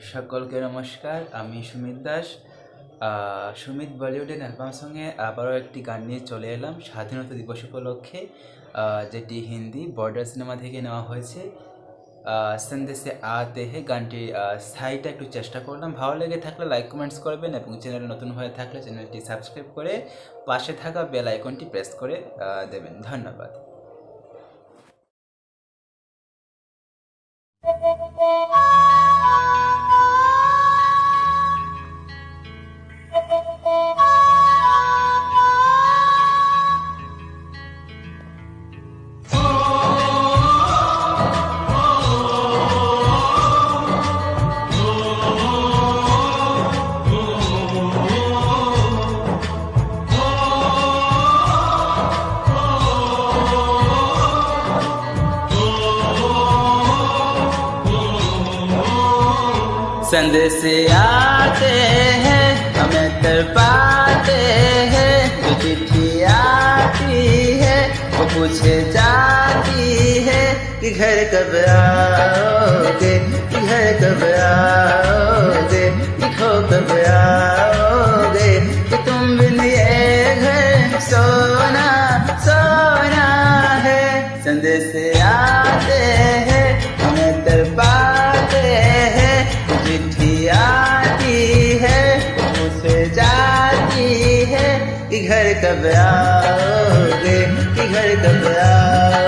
সকলকে নমস্কার। আমি সুমিত দাস। সুমিত বলিউডের অ্যালবাম সঙ্গে আবারও একটি গান নিয়ে চলে এলাম স্বাধীনতা দিবস উপলক্ষে, যেটি হিন্দি বর্ডার সিনেমা থেকে নেওয়া হয়েছে। সন্দেশে আতে হে গানটির সাইটা একটু চেষ্টা করলাম। ভালো লেগে থাকলে লাইক কমেন্টস করবেন এবং চ্যানেলে নতুন হয়ে থাকলে চ্যানেলটি সাবস্ক্রাইব করে পাশে থাকা বেল আইকনটি প্রেস করে দেবেন। ধন্যবাদ। संदेश आते हैं हमें तड़पाते हैं, जो चिट्ठी आती है वो पूछे जाती है कि घर कब आओगे, कि घर कब आओगे, कि खो कब आओगे, कि तुम बिन ये घर सोना सोना है। संदेश आते हैं हमें तड़पाते हैं, चिट्ठी आती है मुझसे जाती है कि घर कब आओगे, कि घर कब आओगे।